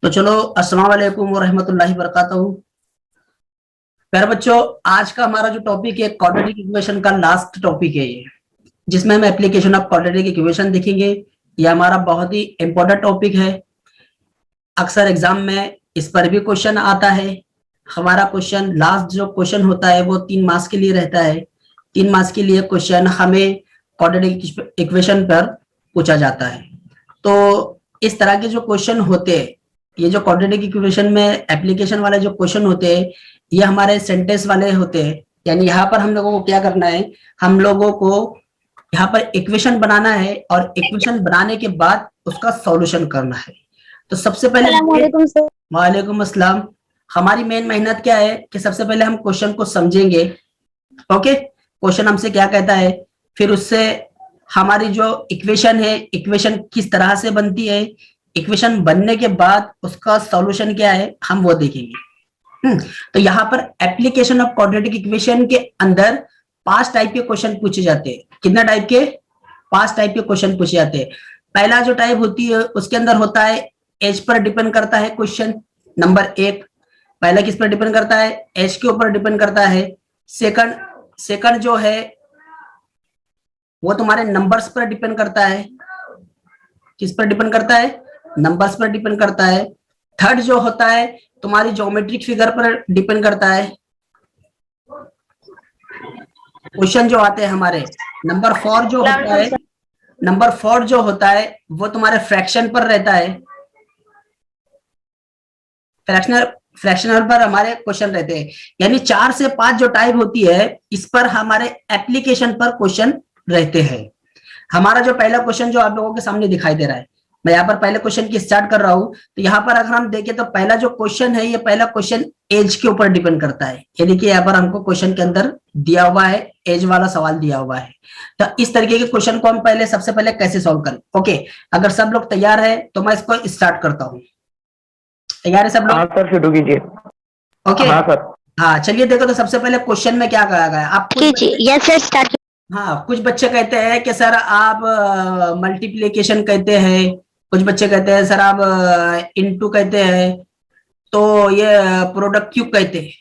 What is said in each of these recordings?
तो चलो, अस्सलाम वालेकुम व रहमतुल्लाहि व बरकातहू। प्यारे बच्चों, आज का हमारा जो टॉपिक है क्वाड्रेटिक इक्वेशन का लास्ट टॉपिक है ये, जिसमें हम एप्लीकेशन ऑफ क्वाड्रेटिक इक्वेशन देखेंगे। ये हमारा बहुत ही इंपॉर्टेंट टॉपिक है। अक्सर एग्जाम में इस पर भी क्वेश्चन आता है। हमारा क्वेश्चन लास्ट जो क्वेश्चन होता है वो 3 मार्क्स के लिए रहता है। 3 मार्क्स के लिए क्वेश्चन हमें क्वाड्रेटिक इक्वेशन पर पूछा जाता है। तो इस तरह के जो क्वेश्चन होते हैं, ये जो क्वाड्रेटिक इक्वेशन में एप्लीकेशन वाले जो क्वेश्चन होते हैं, ये हमारे सेंटेंस वाले होते हैं। यानी यहाँ पर हम लोगों को क्या करना है, हम लोगों को यहाँ पर इक्वेशन बनाना है और इक्वेशन बनाने के बाद उसका सॉल्यूशन करना है। तो सबसे पहले वालेकुम अस्सलाम। हमारी मेन मेहनत क्या है कि सबसे पहले हम क्वेश्चन को समझेंगे। ओके, क्वेश्चन हमसे क्या कहता है, फिर उससे हमारी जो इक्वेशन है, इक्वेशन किस तरह से बनती है, इक्वेशन बनने के बाद उसका सॉल्यूशन क्या है, हम वो देखेंगे। तो यहाँ पर एप्लीकेशन ऑफ क्वाड्रेटिक इक्वेशन के अंदर 5 टाइप के क्वेश्चन पूछे जाते हैं। कितना टाइप के? 5 टाइप के क्वेश्चन पूछे जाते हैं। पहला जो टाइप होती है उसके अंदर होता है एज पर डिपेंड करता है क्वेश्चन। नंबर 1 पहला किस पर डिपेंड करता है? एज के ऊपर डिपेंड करता है। सेकंड सेकंड जो है वो तुम्हारे नंबर्स पर डिपेंड करता है। किस पर डिपेंड करता है? नंबर्स पर डिपेंड करता है। थर्ड जो होता है तुम्हारी ज्योमेट्रिक फिगर पर डिपेंड करता है। क्वेश्चन जो आते हैं हमारे, नंबर 4 जो होता है वो तुम्हारे फ्रैक्शन पर रहता है। फ्रैक्शनल फ्रैक्शनल पर हमारे क्वेश्चन रहते हैं। यानी 4 से 5 जो टाइप होती है, इस पर हमारे एप्लीकेशन पर क्वेश्चन रहते हैं। हमारा जो पहला क्वेश्चन जो आप लोगों के सामने दिखाई दे रहा है, मैं यहाँ पर पहले क्वेश्चन की स्टार्ट कर रहा हूं। तो यहाँ पर अगर हम देखें तो पहला जो क्वेश्चन है, ये पहला क्वेश्चन एज के ऊपर डिपेंड करता है। यानी कि यहाँ पर हमको क्वेश्चन के अंदर दिया हुआ है, एज वाला सवाल दिया हुआ है। तो इस तरीके के क्वेश्चन को हम पहले सबसे पहले कैसे सॉल्व करें। ओके, अगर सब लोग तैयार है तो मैं इसको स्टार्ट करता हूँ। तैयार है सब लोग? हाँ सर, शुरू कीजिए। ओके, हाँ सर। हाँ चलिए देखो। तो सबसे पहले क्वेश्चन में क्या कहा गया, आप कुछ कीजिए। Yes sir, start. हाँ, कुछ बच्चे कहते हैं कि सर आप मल्टीप्लिकेशन कहते हैं, कुछ बच्चे कहते हैं सर आप इनटू कहते हैं, तो ये प्रोडक्ट क्यों कहते हैं?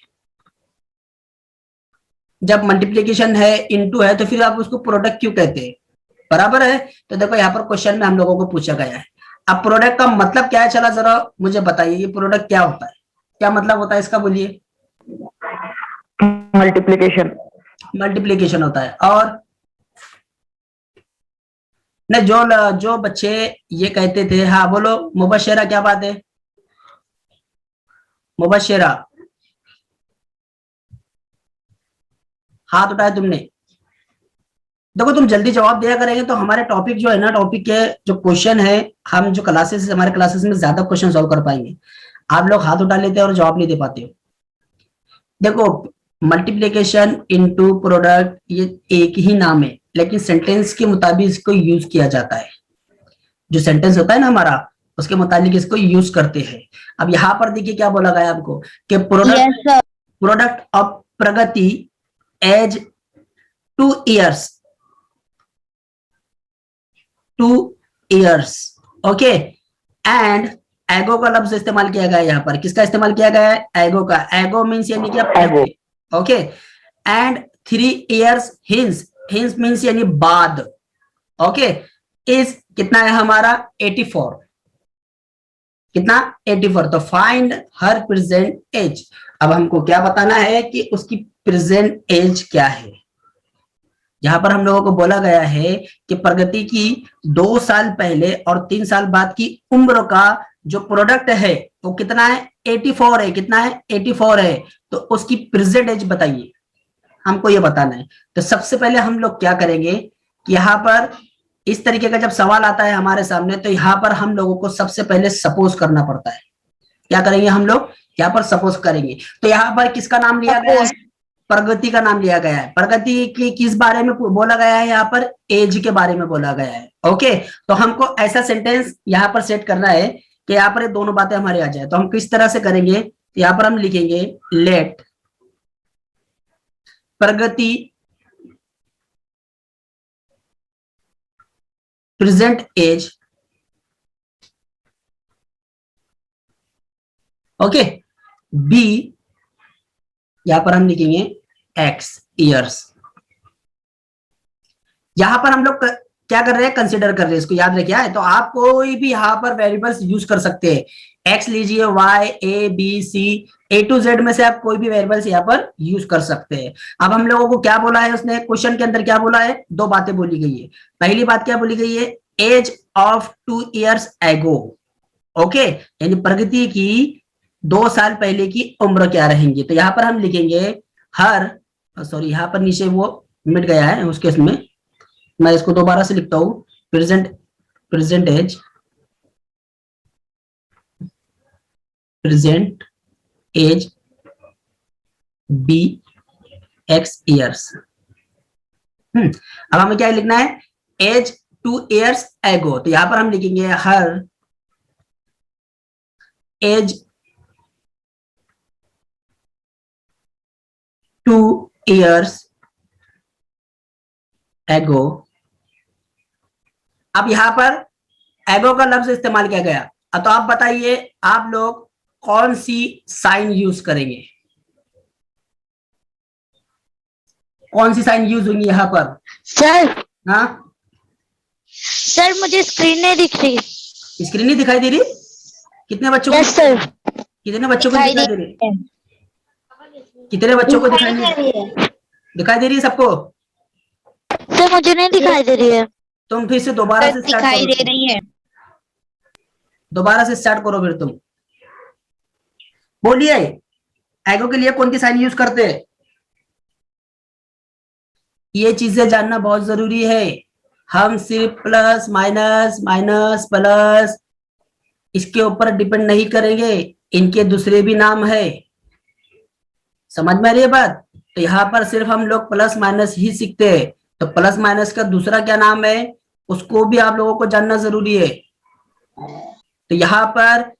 जब मल्टीप्लिकेशन है, इनटू है, तो फिर आप उसको प्रोडक्ट क्यों कहते हैं? बराबर है। तो देखो यहाँ पर क्वेश्चन में हम लोगों को पूछा गया है। अब प्रोडक्ट का मतलब क्या है, चला जरा मुझे बताइए, ये प्रोडक्ट क्या होता है, क्या मतलब होता है इसका, बोलिए। मल्टीप्लिकेशन। मल्टीप्लिकेशन होता है। और नहीं, जो बच्चे ये कहते थे, हाँ बोलो मुबशरा, क्या बात है मुबशरा? हाथ उठाया तुमने। देखो, तुम जल्दी जवाब दिया करेंगे तो हमारे टॉपिक जो है ना, टॉपिक के जो क्वेश्चन है, हम जो क्लासेस, हमारे क्लासेस में ज्यादा क्वेश्चन सॉल्व कर पाएंगे। आप लोग हाथ उठा लेते हो और जवाब नहीं दे पाते हो। देखो, मल्टीप्लिकेशन इनटू प्रोडक्ट ये एक ही नाम है, लेकिन सेंटेंस के मुताबिक इसको यूज किया जाता है। जो सेंटेंस होता है ना हमारा, उसके मुताबिक इसको यूज करते हैं। अब यहाँ पर देखिए क्या बोला गया आपको कि प्रोडक्ट ऑफ प्रगति age 2 years, 2 years। Okay, and ago का लफ्ज इस्तेमाल किया गया है। यहाँ पर किसका इस्तेमाल किया गया है? एगो का। एगो मीन्स यानी क्या? एगो। Okay, and 3 years hints, hints means यानी बाद। ओके, इज कितना है हमारा? 84। कितना? 84। तो फाइंड हर प्रेजेंट एज। अब हमको क्या बताना है कि उसकी प्रेजेंट एज क्या है। यहां पर हम लोगों को बोला गया है कि प्रगति की 2 साल पहले और 3 साल बाद की उम्र का जो प्रोडक्ट है वो कितना है? 84 है। कितना है? 84 है। तो उसकी प्रेजेंट एज बताइए, हमको ये बताना है। तो सबसे पहले हम लोग क्या करेंगे कि यहाँ पर इस तरीके का जब सवाल आता है हमारे सामने, तो यहाँ पर हम लोगों को सबसे पहले सपोज करना पड़ता है। क्या करेंगे हम लोग? यहाँ पर सपोज करेंगे। तो यहाँ पर किसका नाम लिया गया है? प्रगति का नाम लिया गया है। प्रगति की किस बारे में बोला गया है? यहाँ पर एज के बारे में बोला गया है। ओके, तो हमको ऐसा सेंटेंस यहाँ पर सेट करना है कि यहाँ पर ये दोनों बातें हमारे आ जाए। तो हम किस तरह से करेंगे? यहाँ पर हम लिखेंगे लेट प्रगति प्रेजेंट एज ओके, बी यहां पर हम लिखेंगे x ईयर्स। यहां पर हम लोग क्या कर रहे हैं, कंसिडर कर रहे हैं, इसको याद रखिए। तो आप कोई भी यहां पर वेरिएबल्स यूज कर सकते हैं, x लीजिए, y, a, b, c, a to z में से आप कोई भी वेरिएबल्स यहाँ पर यूज कर सकते हैं। अब हम लोगों को क्या बोला है, उसने क्वेश्चन के अंदर क्या बोला है, दो बातें बोली गई है। पहली बात क्या बोली गई है, एज ऑफ 2 years एगो। ओके, यानी प्रगति की 2 साल पहले की उम्र क्या रहेंगी। तो यहाँ पर हम लिखेंगे हर, सॉरी यहाँ पर नीचे वो मिट गया है, उस केस में मैं इसको दोबारा से लिखता हूं, present age be x years. अब हमें क्या लिखना है, एज 2 years एगो। तो यहां पर हम लिखेंगे हर एज 2 years एगो। अब यहां पर एगो का लफ्ज इस्तेमाल किया गया। तो आप बताइए, आप लोग कौन सी साइन यूज करेंगे, कौन सी साइन यूज होंगी यहां पर? सर, हाँ सर मुझे स्क्रीन नहीं दिख रही। स्क्रीन नहीं दिखाई दे रही? कितने बच्चों को? यस सर, कितने बच्चों को दिखाई दे रही? कितने बच्चों को दिखाई दे रही है? दिखाई दे रही है सबको? सर मुझे नहीं दिखाई दे रही है। तुम फिर से दोबारा से स्टार्ट दिखाई करो, दे रही है। दोबारा से स्टार्ट करो। फिर तुम बोलिए, एगो के लिए कौन सी साइन यूज करते हैं? ये चीजें जानना बहुत जरूरी है। हम सिर्फ प्लस माइनस माइनस प्लस इसके ऊपर डिपेंड नहीं करेंगे, इनके दूसरे भी नाम है। समझ में आ रही है बात? तो यहाँ पर सिर्फ हम लोग प्लस माइनस ही सीखते हैं। तो प्लस माइनस का दूसरा क्या नाम है, उसको भी आप लोगों को जानना जरूरी है। तो यहाँ पर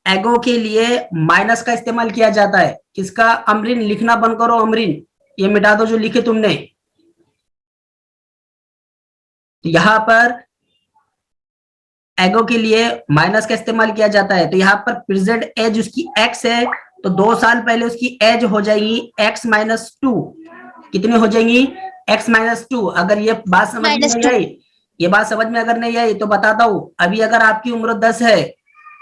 एगो के लिए माइनस का इस्तेमाल किया जाता है। किसका? अमरीन, लिखना बंद करो अमरीन, ये मिटा दो जो लिखे तुमने। तो यहाँ पर एगो के लिए माइनस का इस्तेमाल किया जाता है। तो यहाँ पर प्रेजेंट एज उसकी x है, तो 2 साल पहले उसकी एज हो जाएगी x -2। कितनी हो जाएंगी? x -2। अगर ये बात समझ में नहीं आई, ये बात समझ में अगर नहीं आई तो बताता हूं। अभी अगर आपकी उम्र 10 है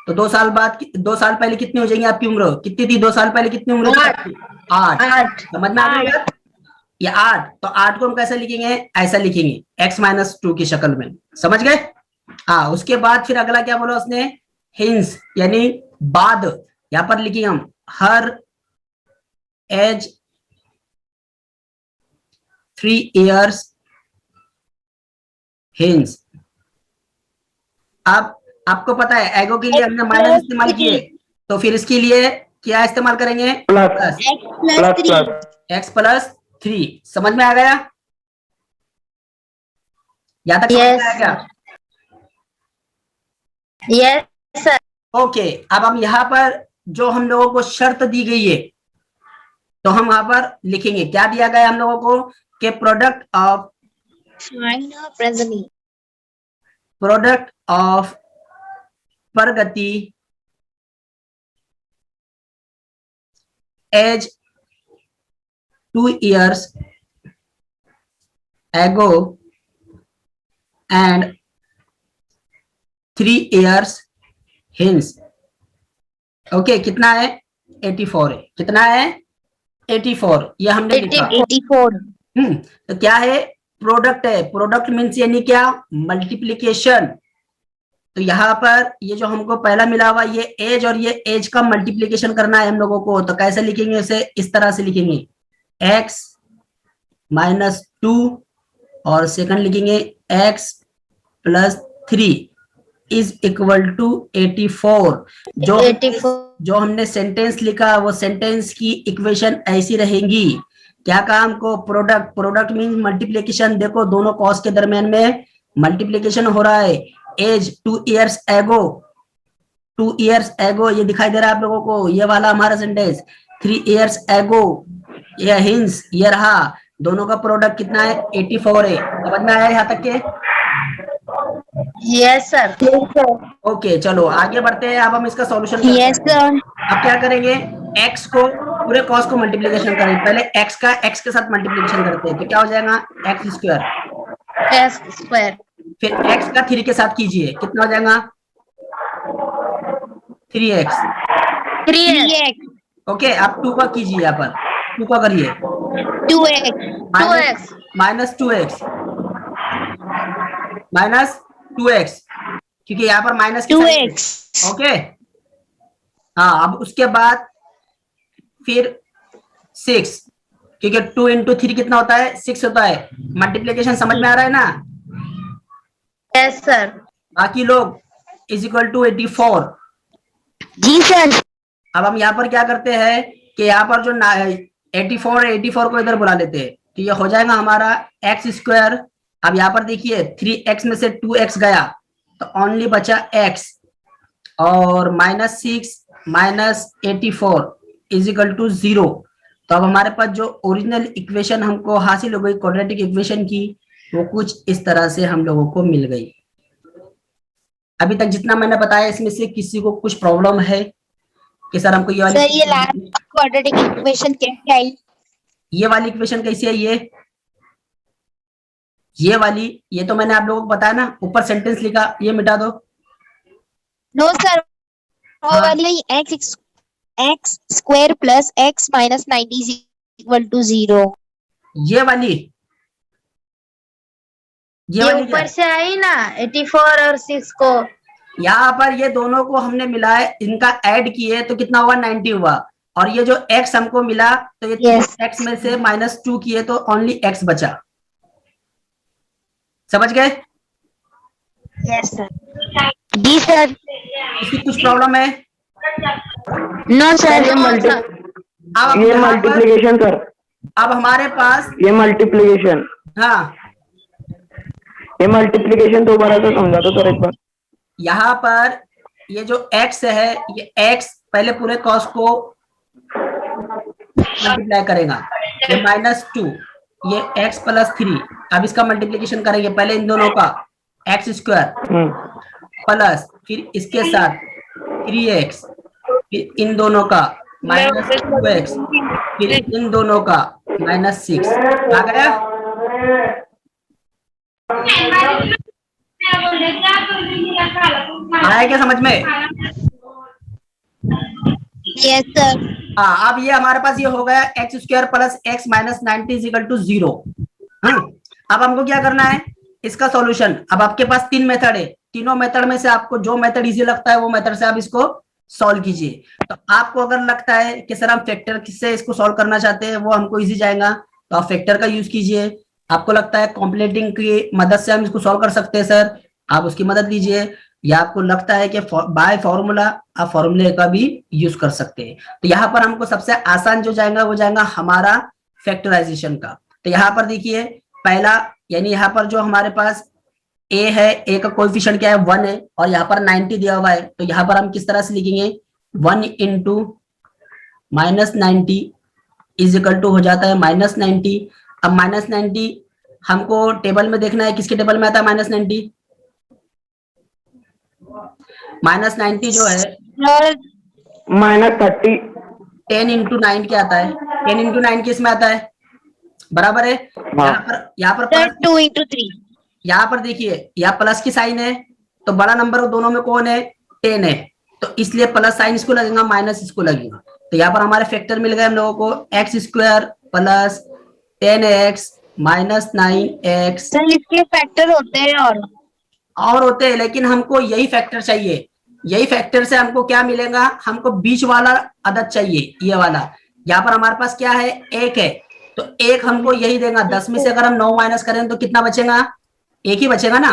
तो 2 साल बाद 2 साल पहले कितनी हो जाएंगी आपकी उम्र? कितनी थी 2 साल पहले? कितनी उम्र थी? 8। समझ में आ गई? ये 8। तो 8 को हम कैसे लिखेंगे? ऐसा लिखेंगे, x -2 की शक्ल में। समझ गए? हाँ, उसके बाद फिर अगला क्या बोला उसने, हिंस, यानी बाद। यहां पर लिखेंगे हम हर एज 3 years हिंस। अब आपको पता है एगो के लिए हमने माइनस इस्तेमाल किए, तो फिर इसके लिए क्या इस्तेमाल करेंगे? Plus, x+3। समझ में आ गया? यहां तक समझ में आया क्या? Yes sir. ओके, अब हम यहाँ पर जो हम लोगों को शर्त दी गई है, तो हम यहाँ पर लिखेंगे क्या दिया गया हम लोगों को, कि प्रोडक्ट ऑफ प्रगति age 2 years ago and 3 years hence. Okay, कितना है? 84 है। कितना है? 84। ये हमने लिखा 84। तो क्या है? प्रोडक्ट है। प्रोडक्ट मीन्स यानी क्या? मल्टीप्लीकेशन। तो यहाँ पर ये जो हमको पहला मिला हुआ, ये एज और ये एज का मल्टीप्लीकेशन करना है हम लोगों को। तो कैसे लिखेंगे उसे? इस तरह से लिखेंगे, x -2 और सेकंड लिखेंगे x+3 इज इक्वल टू 84। जो हमने सेंटेंस लिखा, वो सेंटेंस की इक्वेशन ऐसी रहेंगी। क्या काम को? Product mean multiplication. देखो दोनों कॉस के दरमियान में मल्टीप्लीकेशन हो रहा है। एज 2 years एगो, 2 years एगो, ये दिखाई दे रहा है आप लोगों को, ये वाला हमारा सेंटेंस। 3 years एगो, ये हिंस, ये रहा। दोनों का प्रोडक्ट कितना है? 84 है। समझ में आया यहाँ तक के? Yes sir. ओके चलो आगे बढ़ते हैं, अब हम इसका सॉल्यूशन करते यस हैं। सर। अब क्या करेंगे, x को पूरे cos को मल्टीप्लीकेशन करेंगे, पहले x का x के साथ मल्टीप्लीकेशन करते हैं, तो क्या हो जाएगा x स्क्वायर, एक्स स्क्वायर। फिर x का 3 के साथ कीजिए, कितना हो जाएगा 3x। 3x। ओके अब 2 का कीजिए, यहाँ पर 2 का करिए 2x। Minus 2x। Minus 2x, क्योंकि यहाँ पर माइनस की साइन है। 2x। ओके हाँ, अब उसके बाद फिर 6, क्योंकि 2 इंटू 3 कितना होता है 6 होता है। मल्टीप्लीकेशन समझ में आ रहा है ना? Yes sir. बाकी लोग इज इक्वल टू 84। जी सर। अब हम यहाँ पर क्या करते हैं कि यहाँ पर जो 84 को इधर बुला लेते हैं, तो ये हो जाएगा हमारा एक्स स्क्वायर। अब यहाँ पर देखिए 3x में से 2x गया तो ओनली बचा x, और -6 -84 इज इक्वल टू 0। तो अब हमारे पास जो ओरिजिनल इक्वेशन हमको हासिल हो गई क्वाड्रेटिक इक्वेशन की, वो कुछ इस तरह से हम लोगों को मिल गई। अभी तक जितना मैंने बताया इसमें से किसी को कुछ प्रॉब्लम है कि सर हमको सर ये लास्ट क्वाड्रेटिक इक्वेशन कैसे आई? ये वाली इक्वेशन कैसी है, ये वाली, ये तो मैंने आप लोगों को बताया ना, ऊपर सेंटेंस लिखा, ये मिटा दो। नो सर, वो हाँ। वाली x square plus x minus 90 is equal to 0। ये वाली ये ऊपर से आई ना 84 और 6 को, यहाँ पर ये दोनों को हमने मिलाए, इनका ऐड किए तो कितना हुआ 90 हुआ, और ये जो x हमको मिला तो ये Yes. x में से -2 किए तो ओनली x बचा। समझ गए? Yes sir. जी सर। इसकी कुछ प्रॉब्लम है? No sir. अब ये मल्टीप्लिकेशन सर, अब हमारे पास ये मल्टीप्लिकेशन, हाँ, ये मल्टीप्लिकेशन दोबारा से समझा दो सर एक बार। यहाँ पर ये जो x है, ये x पहले पूरे cos को मल्टीप्लाई करेगा, ये -2, ये x + 3। अब इसका मल्टीप्लिकेशन करेंगे पहले इन दोनों का, x स्क्वायर प्लस फिर इसके साथ 3x, फिर इन दोनों का -2x, फिर इन दोनों का -6। आ गया? आया क्या समझ में? Yes sir. हाँ, अब ये हमारे पास ये हो गया x square plus x minus 90 is equal to 0। अब हमको क्या करना है इसका सॉल्यूशन। अब आपके पास 3 मेथड है, तीनों मेथड में से आपको जो मेथड इजी लगता है वो मेथड से आप इसको सॉल्व कीजिए। तो आपको अगर लगता है कि सर हम फैक्टर से इसको सॉल्व करना चाहते हैं, वो हमको इजी जाएगा, तो आप फैक्टर का यूज कीजिए। आपको लगता है कॉम्प्लेटिंग की मदद से हम इसको सॉल्व कर सकते हैं सर, आप उसकी मदद लीजिए। या आपको लगता है कि बाय फॉर्मूला, आप फॉर्मूले का भी यूज कर सकते हैं। तो यहाँ पर हमको सबसे आसान जो जाएगा वो जाएगा हमारा फैक्टराइजेशन का। तो यहाँ पर देखिए पहला, यानी यहाँ पर जो हमारे पास a है, a का कोएफिशिएंट क्या है 1 है, और यहाँ पर 90 दिया हुआ है, तो यहाँ पर हम किस तरह से लिखेंगे 1 इंटू -90 इज इक्वल टू हो जाता है -90। अब -90 हमको टेबल में देखना है, किसके टेबल में आता है -90? -90 जो है -30 10 इंटू 9 क्या आता है? 10 इंटू 9 किस में आता है? बराबर है। यहाँ पर प्लस 2 इंटू 3। यहाँ पर देखिए यहाँ प्लस की साइन है, तो बड़ा नंबर दोनों में कौन है? 10 है, तो इसलिए प्लस साइन इसको लगेगा, माइनस इसको लगेगा। तो यहाँ पर हमारे फैक्टर मिल गए हम लोगों को x square plus 10x minus 9x। Sir इसके फैक्टर होते हैं और होते हैं, लेकिन हमको यही फैक्टर चाहिए। यही फैक्टर से हमको क्या मिलेगा? हमको बीच वाला अदद चाहिए, ये वाला। यहाँ पर हमारे पास क्या है? 1 है, तो 1 हमको यही देगा। 10 में से अगर हम 9 माइनस करें तो कितना बचेगा? 1 ही बचेगा ना।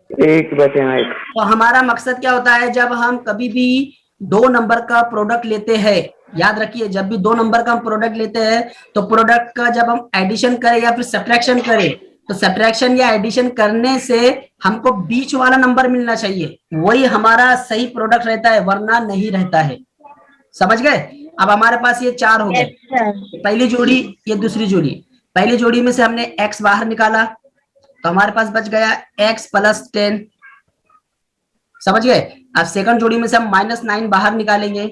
1 बचेगा। तो हमारा मकसद क्या होता है, जब हम कभी भी 2 नंबर का प्रोडक्ट लेते हैं, याद रखिए जब भी 2 नंबर का हम प्रोडक्ट लेते हैं, तो प्रोडक्ट का जब हम एडिशन करें या फिर सब्ट्रैक्शन करें, तो सब्ट्रैक्शन या एडिशन करने से हमको बीच वाला नंबर मिलना चाहिए, वही हमारा सही प्रोडक्ट रहता है, वरना नहीं रहता है। समझ गए? अब हमारे पास ये 4 हो गए, पहली जोड़ी, ये दूसरी जोड़ी। पहली जोड़ी में से हमने x बाहर निकाला, तो हमारे पास बच गया x + 10 समझ गए। अब सेकंड जोड़ी में से हम -9 बाहर निकालेंगे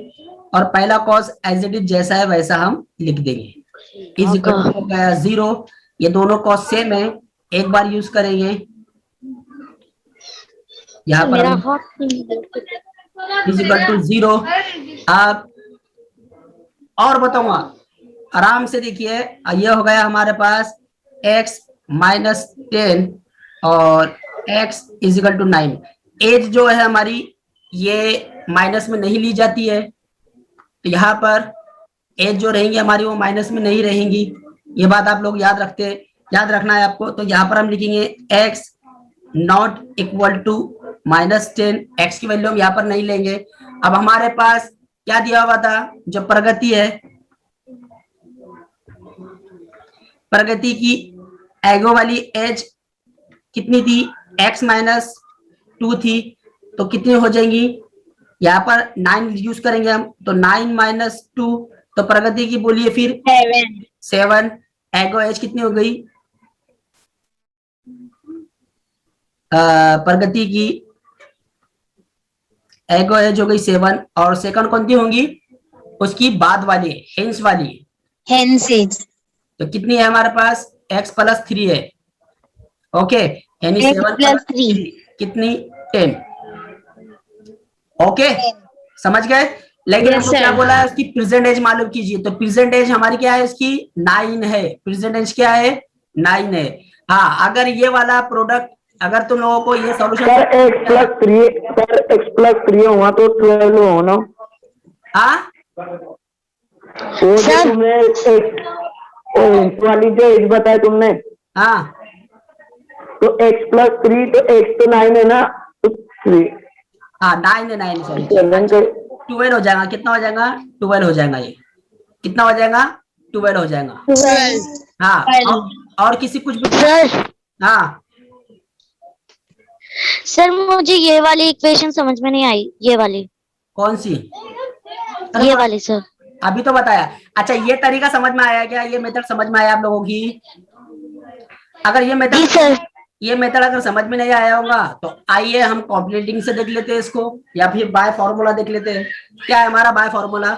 और पहला कॉस एज इट इज जैसा है वैसा हम लिख देंगे, इज इक्वल टू हो गया 0। ये दोनों कॉस सेम है, एक बार यूज करेंगे, यहाँ पर मेरा हम हाथ इज इक्वल टू 0। अब और बताऊंगा, आराम से देखिए, ये हो गया हमारे पास x -10 और x is equal to 9। As जो है हमारी ये माइनस में नहीं ली जाती है, तो यहाँ पर एज जो रहेंगी हमारी वो माइनस में नहीं रहेंगी, ये बात आप लोग याद रखना है आपको। तो यहाँ पर हम लिखेंगे x not equal to -10, x की वैल्यू हम यहाँ पर नहीं लेंगे। अब हमारे पास क्या दिया हुआ था, जो प्रगति है, प्रगति की एगो वाली एज कितनी थी, x -2 थी, तो कितनी हो जाएंगी, यहाँ पर 9 यूज करेंगे हम, तो 9 - 2, तो प्रगति की बोलिए फिर 7। एगो एज कितनी हो गई, प्रगति की एगो एज हो गई 7, और सेकंड कौन सी होंगी, उसकी बाद वाली हेंस वाली, हेंसेज तो कितनी है हमारे पास, x + 3 है। ओके, यानी X 7 + + 3 कितनी, 10। ओके, समझ गए। लेकिन Yes, हमको sir. क्या बोला है, उसकी प्रेजेंट एज मालूम कीजिए, तो प्रेजेंट एज हमारी क्या है, इसकी 9 है, प्रेजेंट एज क्या है, 9 है। हाँ, अगर ये वाला प्रोडक्ट, अगर तुम लोगों को ये सॉल्यूशन सर x + 3 हुआ तो 12 हो ना। हाँ वो जो तुमने एक वाली जो एज बताया तुमने, हाँ तो x + 3, तो x तो 9 है ना, तो 3 हाँ 9 है, 9 सॉरी, 7 का 12 हो जाएगा, कितना हो जाएगा, 12 हो जाएगा, ये कितना हो जाएगा, 12 हो जाएगा। 12 हाँ, और किसी कुछ भी, सर हाँ सर मुझे ये वाली इक्वेशन समझ में नहीं आई, ये वाली कौन सी, ये वाली सर। अभी तो बताया। अच्छा, ये तरीका समझ में आया क्या, ये मेथड समझ में आया आप लोगों की? अगर जी सर। ये मेथड अगर समझ में नहीं आया होगा तो आइए हम कॉम्प्लीटिंग से देख लेते हैं इसको, या फिर बाय फॉर्मूला देख लेते हैं। क्या है हमारा बाय फॉर्मूला,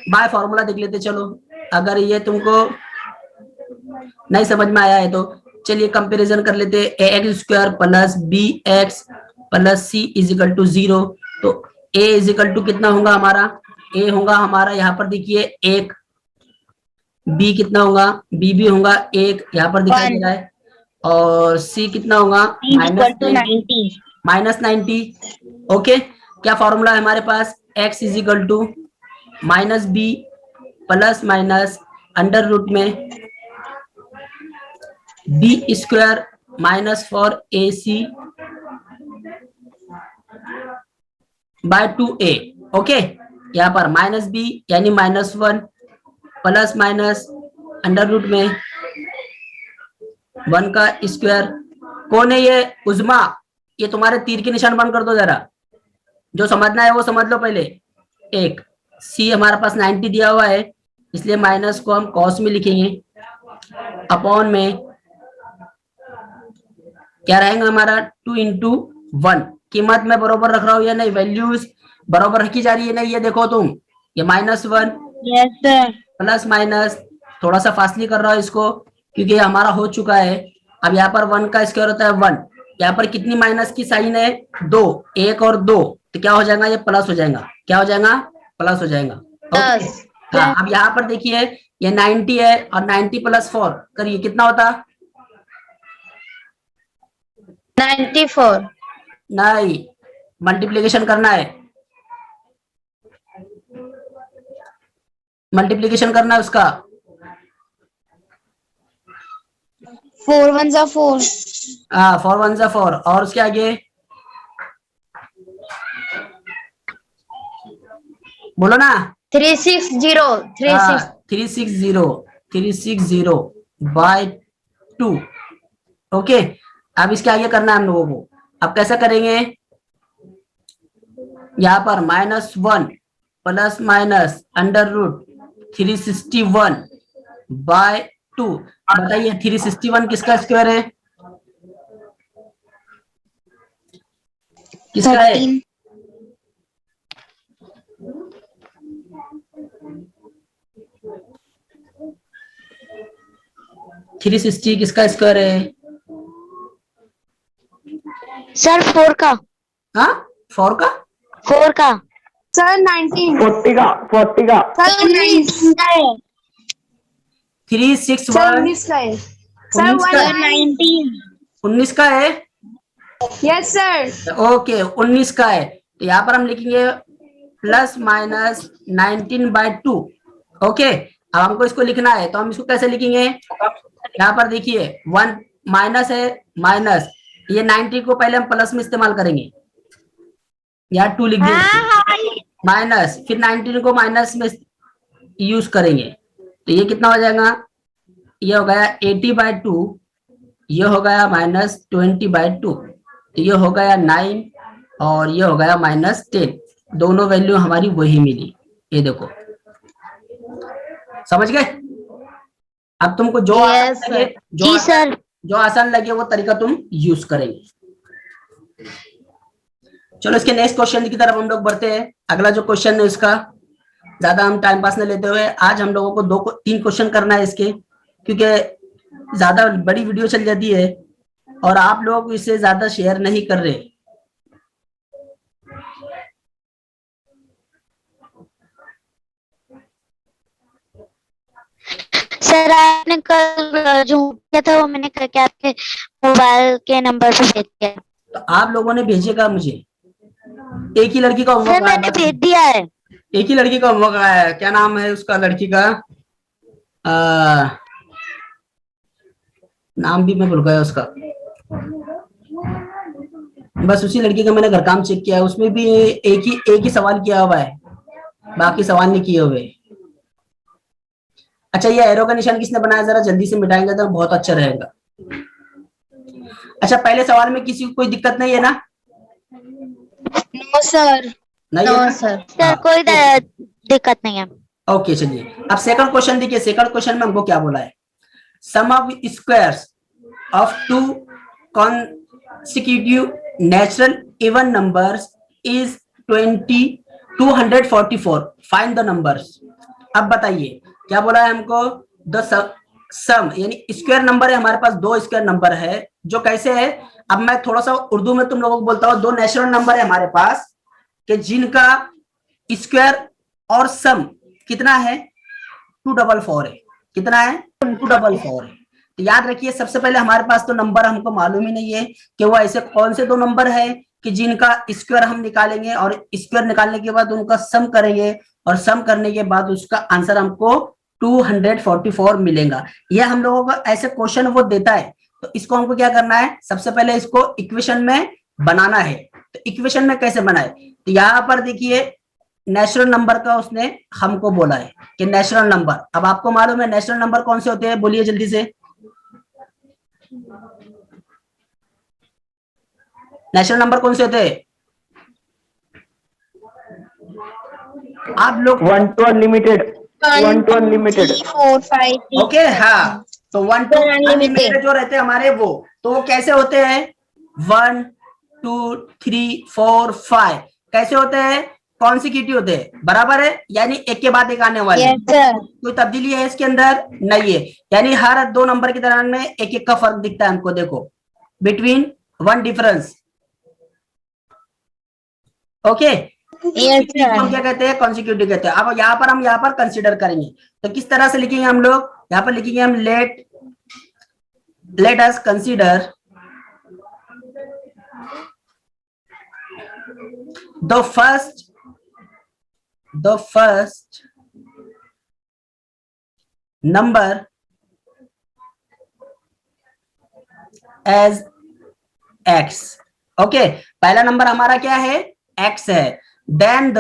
बाय फॉर्मूला देख लेते। चलो, अगर ये तुमको नहीं समझ में आया है तो चलिए कंपैरिजन कर लेते हैं। ax² + bx + c = 0, तो a = कितना होगा हमारा, a होगा हमारा यहाँ पर देखिए 1, b कितना होगा, b भी होगा 1, यहाँ पर दिखाई दे रहा है, और c कितना होगा, -90। ओके, क्या फॉर्मूला है हमारे पास, x = -b ± अंडर रूट में b² -4ac by 2a। Okay, यहाँ पर -b यानी -1 ± अंडर रूट में 1 का स्क्वायर। कौन है ये, उजमा, ये तुम्हारे तीर के निशान बंद कर दो जरा, जो समझना है वो समझ लो पहले। एक c हमारे पास 90 दिया हुआ है, इसलिए माइनस को हम कॉस में लिखेंगे, अपॉन में क्या रहेगा हमारा 2 × 1। कीमत में बराबर रख रहा हूँ या नहीं, वैल्यूज बराबर रखी जा रही है नहीं, ये देखो तुम, ये -1 यस सर। प्लस माइनस, थोड़ा सा फासली कर रहा हूँ इसको क्योंकि हमारा हो चुका है। अब यहाँ पर 1 का स्क्वायर होता है 1, यहाँ पर कितनी माइनस की साइन है, 2, 1 और 2, तो क्या हो जाएगा, ये प्लस हो जाएगा, क्या हो जाएगा, प्लस हो जाएगा। ओके, हाँ, अब यहाँ पर देखिए ये 90 है और 90 + 4 करिए, कितना होता, 94। नहीं, मल्टीप्लीकेशन करना है, मल्टीप्लीकेशन करना है उसका। 4 1 = 4। हाँ, 4 1 = 4, और उसके आगे बोलो ना, 360 360 by 2। ओके, अब इसके आगे करना है हम लोगों को। अब कैसा करेंगे, यहाँ पर -1 ± अंडर रूट 361 by 2। बताइए 361 किसका स्क्वायर है, किसका है? 13 360 किसका स्क्वायर है? सर 4 का हाँ 4 का? 4 का सर 19 40 का 40 का सर 19 का है 361 सर 19 का है सर 19 का? 19 19 का है। यस सर ओके 19 का है, तो यहाँ पर हम लिखेंगे प्लस माइनस 19/2। ओके, अब हमको इसको लिखना है, तो हम इसको कैसे लिखेंगे? यहाँ पर देखिए 1 माइनस है, माइनस ये 90 को पहले हम प्लस में इस्तेमाल करेंगे, यहाँ 2 लिख देंगे, माइनस फिर 19 को माइनस में यूज करेंगे, तो ये कितना हो जाएगा? ये हो गया 80/2, ये हो गया माइनस 20/2, तो ये हो गया 9 और ये हो गया -10। दोनों वैल्यू हमारी वही मिली, ये देखो, समझ गए? अब तुमको जो Yes, आसान लगे, जी सर जो आसान लगे वो तरीका तुम यूज करेंगे। चलो इसके नेक्स्ट क्वेश्चन की तरफ हम लोग बढ़ते हैं। अगला जो क्वेश्चन है उसका ज्यादा हम टाइम पास न लेते हुए आज हम लोगों को 3 क्वेश्चन करना है इसके, क्योंकि ज्यादा बड़ी वीडियो चल जाती है और आप लोग इसे ज्यादा शेयर नहीं कर रहे। सर आपने कल जो किया था वो मैंने करके आपके मोबाइल के नंबर पे भेज दिया। तो आप लोगों ने भेजेगा मुझे, एक ही लड़की का सर होमवर्क मैंने भेज दिया है। एक ही लड़की का होमवर्क आया है। क्या नाम है उसका लड़की का? नाम भी मैं भूल गया उसका। बस उसी लड़की का मैंने घर काम चेक किया है, उसमें भी एक ही सवाल किया हुआ है, बाकी सवाल नहीं किए हुए। अच्छा ये एरो का निशान किसने बनाया? जरा जल्दी से मिटाएंगे तो बहुत अच्छा रहेगा। अच्छा पहले सवाल में किसी को कोई दिक्कत नहीं है ना? नो सर नहीं है ना? सर कोई दिक्कत नहीं है। ओके चलिए, अब सेकंड क्वेश्चन देखिए। सेकंड क्वेश्चन में हमको क्या बोला है? Sum of squares of 2 consecutive natural even numbers is 244। Find the numbers. अब बताइए क्या बोला है हमको? द सम यानी स्क्वायर नंबर है, हमारे पास 2 स्क्वायर नंबर है जो कैसे है? अब मैं थोड़ा सा उर्दू में तुम लोगों को बोलता हूँ। 2 नेचुरल नंबर है हमारे पास कि जिनका स्क्वायर और सम कितना है? 244 है। कितना है? 244 है। तो याद रखिए सबसे पहले हमारे पास तो नंबर हमको मालूम ही नहीं है कि वो ऐसे कौन से 2 नंबर है कि जिनका स्क्वायर हम निकालेंगे और स्क्वायर निकालने के बाद उनका सम करेंगे और सम करने के बाद उसका आंसर हमको 244 मिलेगा। यह हम लोगों का ऐसे क्वेश्चन वो देता है, तो इसको हमको क्या करना है? सबसे पहले इसको इक्वेशन में बनाना है। तो इक्वेशन में कैसे बनाए? तो यहाँ पर देखिए नेचुरल नंबर का उसने हमको बोला है कि नेचुरल नंबर। अब आपको मालूम है नेचुरल नंबर कौन से होते हैं? बोलिए जल्दी से। नेचुरल नंबर कौन से होते हैं आप लोग? 1 to unlimited 1 to unlimited 3 4 5 okay हाँ, तो 1 to अनलिमिटेड जो रहते हैं हमारे वो कैसे होते हैं? 1 2 3 4 5 कैसे होते हैं? कॉन्सिक्यूटिव होते हैं, बराबर है, यानी एक के बाद एक आने वाले। कोई तब्दीली है इसके अंदर? नहीं है, यानी हर 2 नंबर के दरम्यान में एक एक का फर्क दिखता है हमको। देखो बिटवीन 1 डिफरेंस। ओके हम क्या कहते हैं? कॉन्सिक्यूटिव कहते हैं। अब यहाँ पर हम कंसिडर करेंगे, तो किस तरह से लिखेंगे हम लोग? यहाँ पर लिखेंगे हम let us consider the first number as x। Okay पहला नंबर हमारा क्या है? x है। then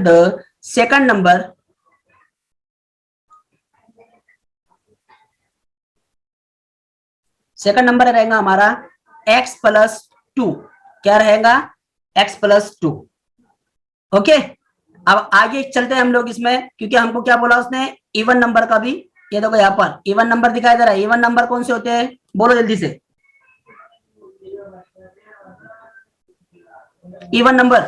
the second number रहेगा हमारा x + 2। क्या रहेगा? x + 2। ओके अब आगे चलते हैं हम लोग इसमें, क्योंकि हमको क्या बोला उसने? इवन नंबर का भी। ये देखो यहाँ पर इवन नंबर दिखाया जा रहा है। इवन नंबर कौन से होते हैं? बोलो जल्दी से। Even number?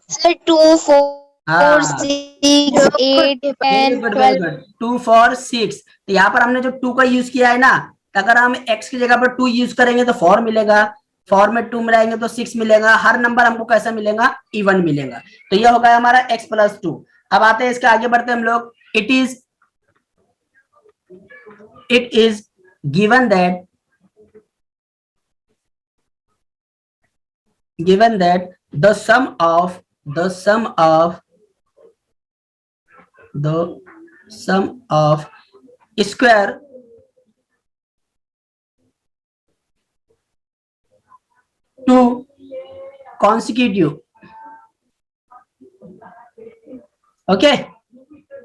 सर 2 4 हाँ 6 8 10 गुड 12 2 4 6। तो यहाँ पर हमने जो 2 का यूज किया है ना, तो अगर हम x की जगह पर 2 यूज करेंगे तो 4 मिलेगा, 4 में 2 मिलाएंगे तो 6 मिलेगा, हर नंबर हमको कैसा मिलेगा? इवन मिलेगा। तो यह होगा हमारा x प्लस 2। अब आते हैं इसके आगे बढ़ते हैं हम लोग। it is given that the sum of square two consecutive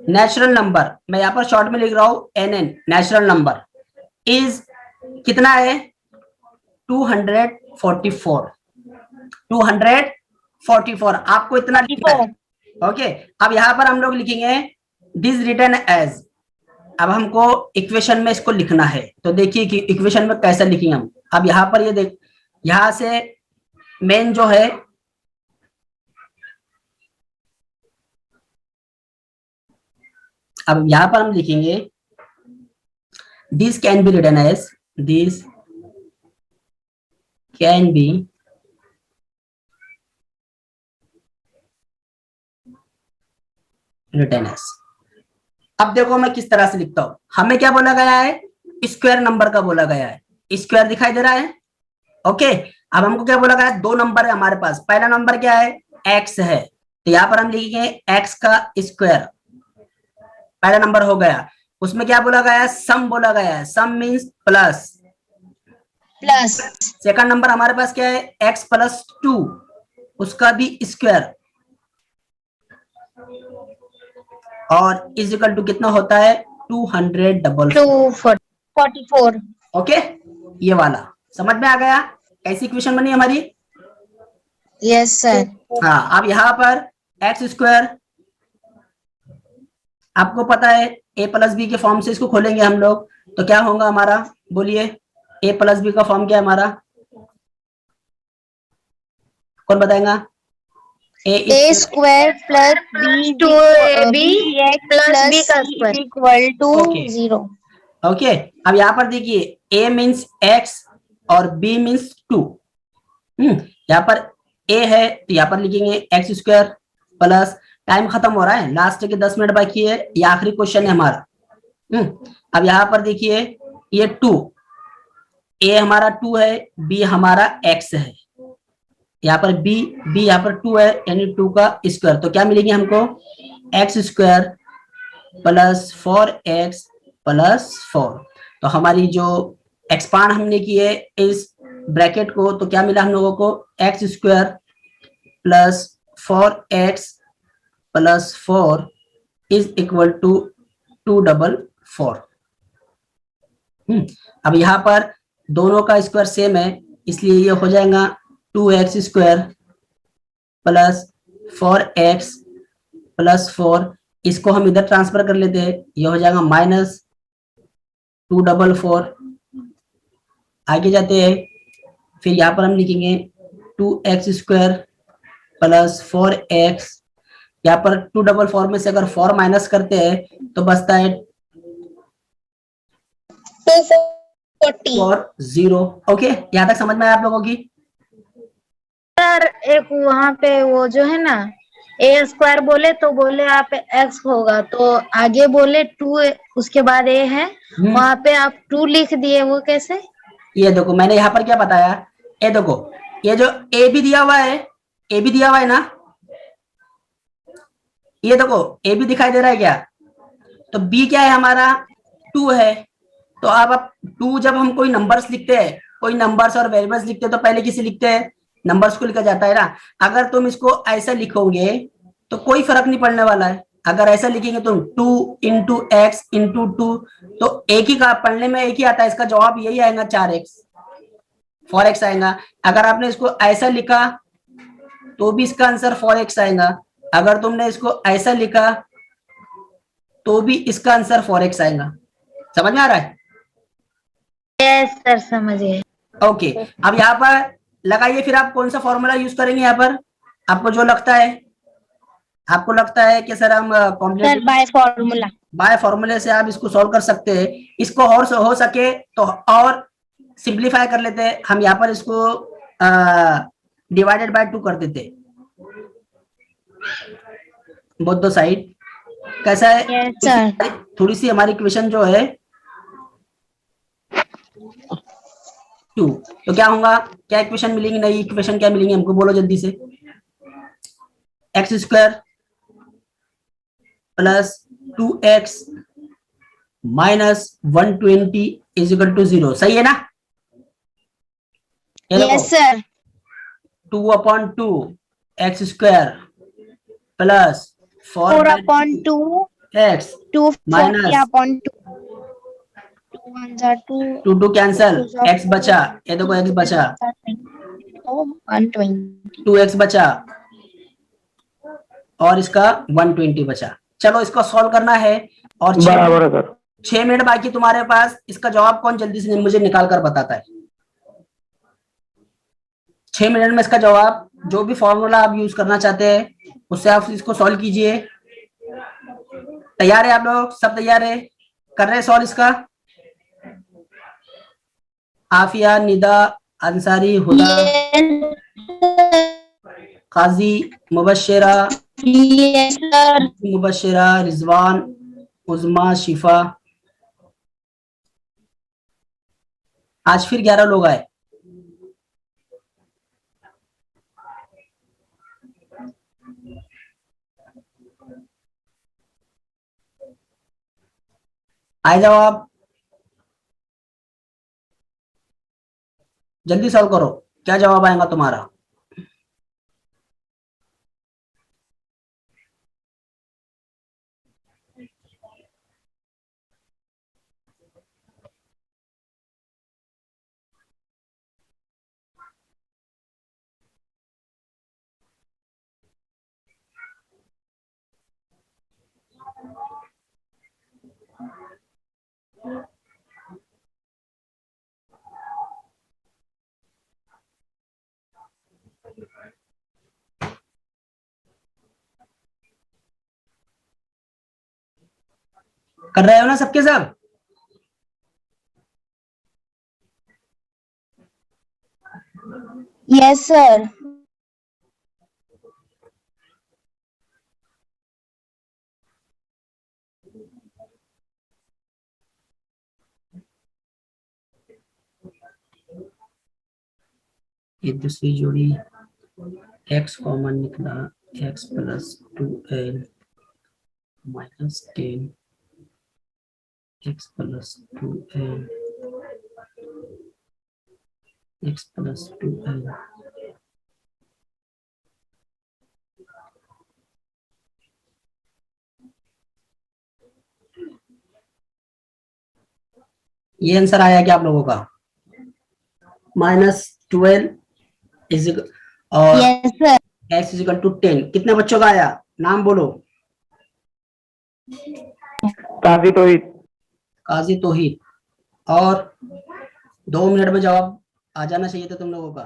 natural number, मैं यहाँ पर शॉर्ट में लिख रहा हूं nn, नेचुरल नंबर इज कितना है? 244 आपको इतना लिखना है। ओके, अब यहाँ पर हम लोग लिखेंगे दिस रिटन एज। अब हमको इक्वेशन में इसको लिखना है, तो देखिए कि इक्वेशन में कैसे लिखेंगे हम। अब यहाँ पर ये देख, यहां से मेन जो है अब यहां पर हम लिखेंगे this can be written as, this can be written as. अब देखो मैं किस तरह से लिखता हूं। हमें क्या बोला गया है? स्क्वायर नंबर का बोला गया है। स्क्वायर दिखाई दे रहा है? ओके, अब हमको क्या बोला गया है? दो नंबर है हमारे पास। पहला नंबर क्या है? x है, तो यहां पर हम लिखेंगे x का स्क्वायर, पहला नंबर हो गया। उसमें क्या बोला गया है? सम बोला गया है, सम मीन्स प्लस। सेकंड नंबर हमारे पास क्या है? x प्लस 2, उसका भी स्क्वायर, और इज इक्वल टू कितना होता है? 244। ओके, ये वाला समझ में आ गया? कैसी इक्वेशन बनी हमारी? Yes sir. हाँ, अब यहाँ पर एक्स स्क्वायर, आपको पता है ए प्लस बी के फॉर्म से इसको खोलेंगे हम लोग, तो क्या होगा हमारा? बोलिए, ए प्लस बी का फॉर्म क्या है हमारा? कौन बताएगा? A square plus B two B plus B का स्क्वायर इक्वल टू 0। ओके, अब यहाँ पर देखिए a मीन्स x और b मीन्स 2। यहाँ पर a है तो यहाँ पर लिखेंगे x स्क्वायर प्लस, टाइम खत्म हो रहा है, लास्ट के 10 मिनट बाकी है, ये आखिरी क्वेश्चन है हमारा। अब यहाँ पर देखिए ये 2, a हमारा 2 है, b हमारा x है, यहाँ पर b यहाँ पर 2 है, यानी 2 का स्क्वायर। तो क्या मिलेंगे हमको? x square plus 4x plus 4। तो हमारी जो एक्सपांड हमने की है इस ब्रैकेट को, तो क्या मिला हम लोगों को? x square plus 4x plus 4 is equal to 244। अब यहाँ पर दोनों का स्क्वायर सेम है, इसलिए ये हो जाएगा 2x square plus 4x plus 4। इसको हम इधर ट्रांसफर कर लेते हैं, ये हो जाएगा माइनस 244। आगे जाते हैं, फिर यहाँ पर हम लिखेंगे 2x स्क्वायर प्लस 4x। यहाँ पर 244 में से अगर 4 माइनस करते हैं तो बचता है 240। ओके, यहाँ तक समझ में आया आप लोगों की? सर एक वहाँ पे वो जो है ना ए स्क्वायर बोले तो बोले आप एक्स होगा, तो आगे बोले 2 उसके बाद ए है, वहाँ पे आप 2 लिख दिए, वो कैसे? ये देखो मैंने यहाँ पर क्या बताया, ये देखो ये जो ए भी दिया हुआ है, ए भी दिया हुआ है ना, ये देखो ए भी दिखाई दे रहा है क्या? तो बी क्या है हमारा? 2 है। तो अब 2 जब हम कोई नंबर्स लिखते हैं, कोई नंबर्स और वेरिएबल्स लिखते हैं, तो पहले किसे लिखते हैं? नंबर्स को लिखा जाता है ना। अगर तुम इसको ऐसा लिखोगे तो कोई फर्क नहीं पड़ने वाला है। अगर ऐसा लिखेंगे तुम 2 इंटू एक्स इंटू 2, तो एक ही का पढ़ने में एक ही आता है, इसका जवाब यही आएगा 4x 4x आएगा। अगर आपने इसको ऐसा लिखा तो भी इसका आंसर 4x आएगा। अगर तुमने इसको ऐसा लिखा तो भी इसका आंसर 4x आएगा। समझ में आ रहा है? यस सर, समझ गए। ओके, अब यहाँ पर लगाइए फिर आप कौन सा फॉर्मूला यूज करेंगे यहाँ पर, आपको जो लगता है, आपको लगता है कि सर हम sir complex by formula. By फॉर्मूले से आप इसको सॉल्व कर सकते हैं। इसको और हो सके तो और सिंप्लीफाई कर लेते हैं, हम यहाँ पर इसको डिवाइडेड बाय 2 कर देते बोथ द साइड। कैसा है? Yes sir. थोड़ी सी हमारी इक्वेशन जो है 2, तो क्या होगा, क्या इक्वेशन मिलेंगी, नई इक्वेशन क्या मिलेंगी हमको, बोलो जल्दी से। X square plus 2x minus 120 is equal to 0, सही है ना? Yes sir. 2/2 x square plus 4/2 x 2 minus 40/2 2 1 जा 2 2 कैंसल, x बचा, ये देखो x बचा, 120। 2x बचा और इसका 120 बचा। चलो इसको सॉल्व करना है और बराबर है सर। 6 मिनट बाकी तुम्हारे पास। इसका जवाब कौन जल्दी से मुझे निकाल कर बताता है? 6 मिनट में इसका जवाब, जो भी फॉर्मूला आप यूज करना चाहते हैं उससे आप इसको सॉल्व कीजिए। तैयार है आप लोग? सब तैयार है? कर रहे हैं सॉल्व इसका? आफिया, निदा, अंसारी, हुदा, काजी, मुबश्शिरा, यस सर। मुबश्शिरा, रिजवान, उज़मा, शिफा। आज फिर 11 लोग आए। आए जाओ आप, जल्दी सॉल्व करो। क्या जवाब आएगा तुम्हारा? कर रहे हो ना सबके सब? Yes sir. ये दूसरी जोड़ी x कॉमन निकला, x plus 2l minus 10 x plus 2l x plus 2l। ये आंसर आया क्या आप लोगों का? -12 इज और yes sir. x is equal to 10। कितने बच्चों का आया? नाम बोलो। काफी तो ही काजी तौहीद। और 2 मिनट में जवाब आ जाना चाहिए था तुम लोगों का।